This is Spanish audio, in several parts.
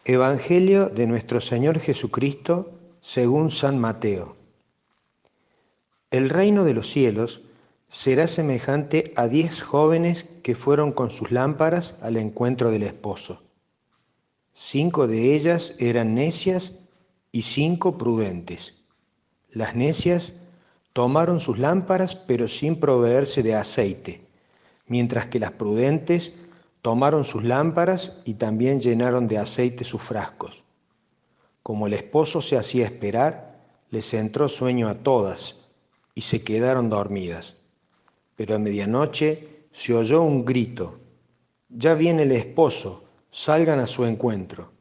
Evangelio de nuestro Señor Jesucristo según San Mateo. El reino de los cielos será semejante a 10 jóvenes que fueron con sus lámparas al encuentro del esposo. 5 de ellas eran necias y 5 prudentes. Las necias tomaron sus lámparas pero sin proveerse de aceite, mientras que las prudentes tomaron sus lámparas y también llenaron de aceite sus frascos. Como el esposo se hacía esperar, les entró sueño a todas y se quedaron dormidas. Pero a medianoche se oyó un grito: «Ya viene el esposo, salgan a su encuentro».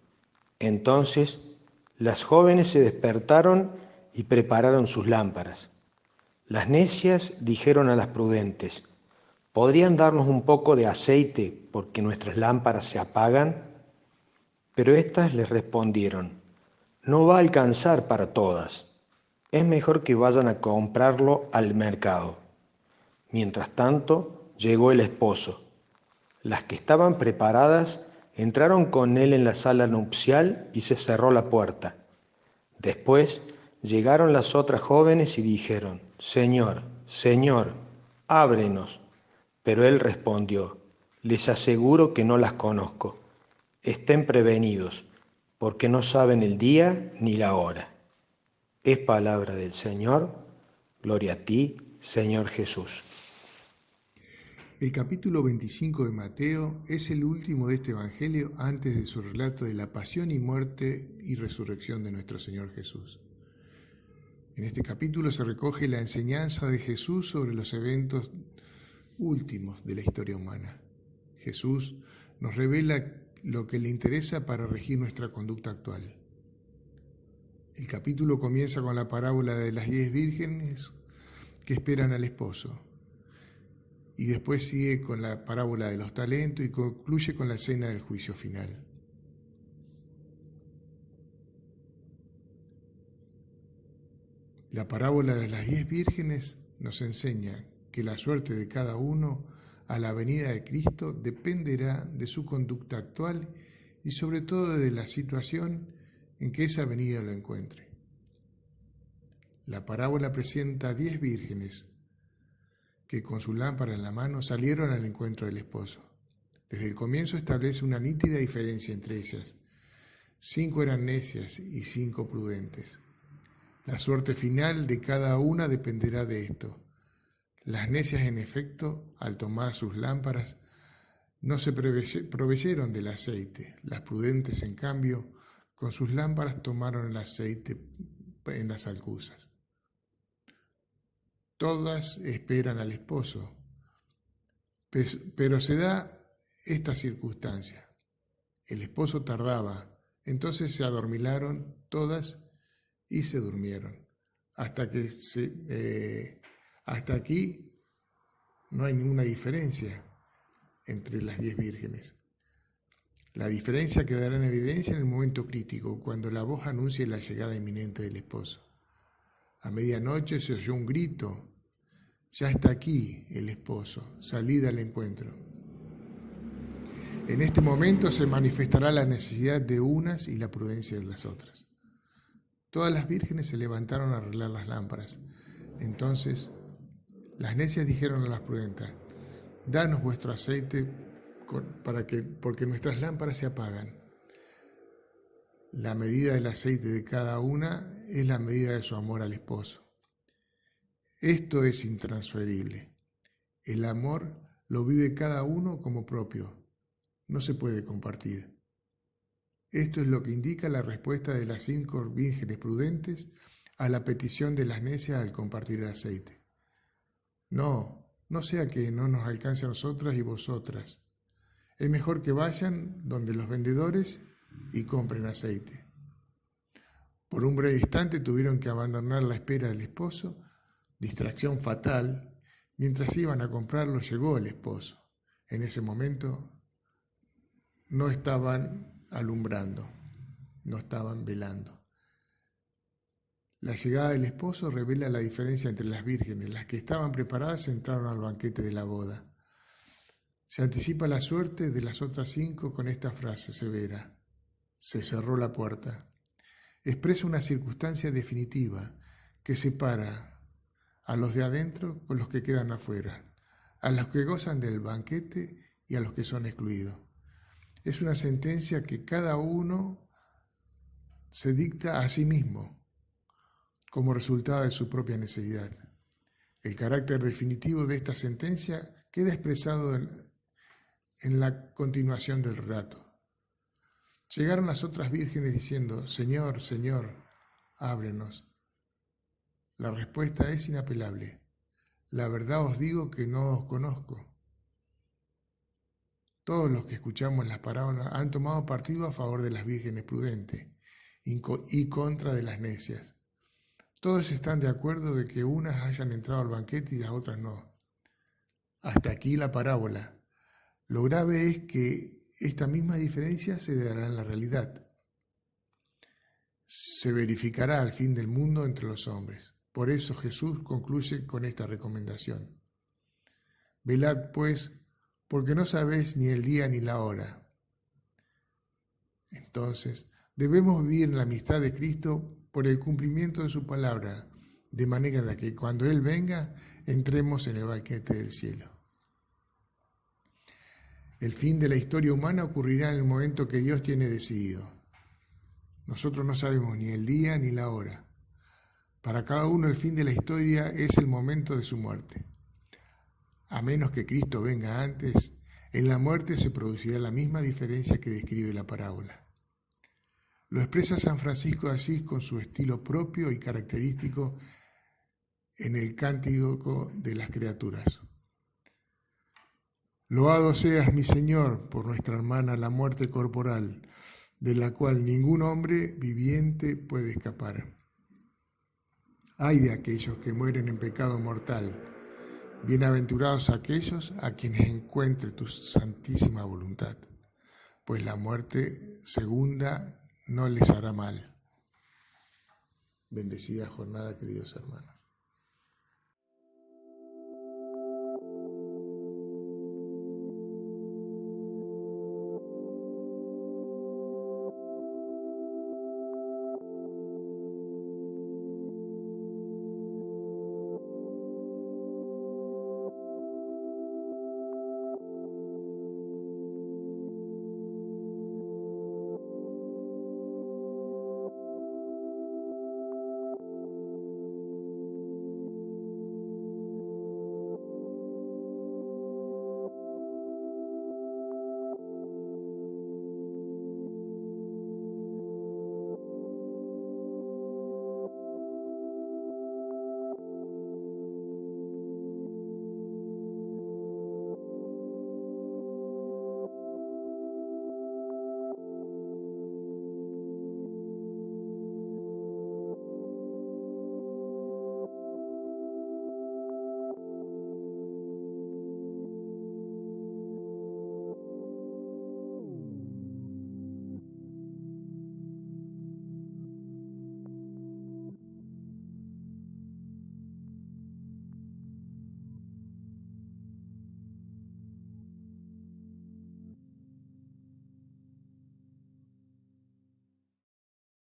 Entonces las jóvenes se despertaron y prepararon sus lámparas. Las necias dijeron a las prudentes: «¿Podrían darnos un poco de aceite porque nuestras lámparas se apagan?». Pero éstas les respondieron: «No va a alcanzar para todas. Es mejor que vayan a comprarlo al mercado». Mientras tanto, llegó el esposo. Las que estaban preparadas entraron con él en la sala nupcial y se cerró la puerta. Después llegaron las otras jóvenes y dijeron: «Señor, Señor, ábrenos». Pero él respondió: «Les aseguro que no las conozco. Estén prevenidos, porque no saben el día ni la hora». Es palabra del Señor. Gloria a ti, Señor Jesús. El capítulo 25 de Mateo es el último de este Evangelio antes de su relato de la pasión y muerte y resurrección de nuestro Señor Jesús. En este capítulo se recoge la enseñanza de Jesús sobre los eventos últimos de la historia humana. Jesús nos revela lo que le interesa para regir nuestra conducta actual. El capítulo comienza con la parábola de las 10 vírgenes que esperan al esposo. Y después sigue con la parábola de los talentos y concluye con la escena del juicio final. La parábola de las 10 vírgenes nos enseña que la suerte de cada uno a la venida de Cristo dependerá de su conducta actual y sobre todo de la situación en que esa venida lo encuentre. La parábola presenta a 10 vírgenes que con su lámpara en la mano salieron al encuentro del esposo. Desde el comienzo establece una nítida diferencia entre ellas. 5 eran necias y 5 prudentes. La suerte final de cada una dependerá de esto. Las necias, en efecto, al tomar sus lámparas, no se proveyeron del aceite. Las prudentes, en cambio, con sus lámparas tomaron el aceite en las alcuzas. Todas esperan al esposo, pero se da esta circunstancia. El esposo tardaba, entonces se adormilaron todas y se durmieron. Hasta aquí no hay ninguna diferencia entre las 10 vírgenes. La diferencia quedará en evidencia en el momento crítico, cuando la voz anuncia la llegada inminente del esposo. A medianoche se oyó un grito: «Ya está aquí el esposo, salid al encuentro». En este momento se manifestará la necesidad de unas y la prudencia de las otras. Todas las vírgenes se levantaron a arreglar las lámparas. Entonces las necias dijeron a las prudentes: «Danos vuestro aceite porque nuestras lámparas se apagan». La medida del aceite de cada una es la medida de su amor al esposo. Esto es intransferible. El amor lo vive cada uno como propio. No se puede compartir. Esto es lo que indica la respuesta de las 5 vírgenes prudentes a la petición de las necias al compartir el aceite. No sea que no nos alcance a nosotras y vosotras. Es mejor que vayan donde los vendedores y compren aceite. Por un breve instante tuvieron que abandonar la espera del esposo, distracción fatal. Mientras iban a comprarlo, llegó el esposo. En ese momento no estaban alumbrando, no estaban velando. La llegada del esposo revela la diferencia entre las vírgenes. Las que estaban preparadas entraron al banquete de la boda. Se anticipa la suerte de las otras 5 con esta frase severa: se cerró la puerta. Expresa una circunstancia definitiva que separa a los de adentro con los que quedan afuera, a los que gozan del banquete y a los que son excluidos. Es una sentencia que cada uno se dicta a sí mismo como resultado de su propia necesidad. El carácter definitivo de esta sentencia queda expresado en la continuación del relato. Llegaron las otras vírgenes diciendo: Señor, Señor, ábrenos. La respuesta es inapelable: la verdad os digo que no os conozco. Todos los que escuchamos las parábolas han tomado partido a favor de las vírgenes prudentes y contra de las necias. Todos están de acuerdo de que unas hayan entrado al banquete y las otras no. Hasta aquí la parábola. Lo grave es que esta misma diferencia se dará en la realidad. Se verificará al fin del mundo entre los hombres. Por eso Jesús concluye con esta recomendación: velad pues, porque no sabéis ni el día ni la hora. Entonces, debemos vivir en la amistad de Cristo por el cumplimiento de su palabra, de manera en la que cuando Él venga, entremos en el banquete del cielo. El fin de la historia humana ocurrirá en el momento que Dios tiene decidido. Nosotros no sabemos ni el día ni la hora. Para cada uno el fin de la historia es el momento de su muerte. A menos que Cristo venga antes, en la muerte se producirá la misma diferencia que describe la parábola. Lo expresa San Francisco de Asís con su estilo propio y característico en el Cántico de las Criaturas. Loado seas, mi Señor, por nuestra hermana la muerte corporal, de la cual ningún hombre viviente puede escapar. Ay de aquellos que mueren en pecado mortal. Bienaventurados aquellos a quienes encuentre tu santísima voluntad, pues la muerte segunda no les hará mal. Bendecida jornada, queridos hermanos.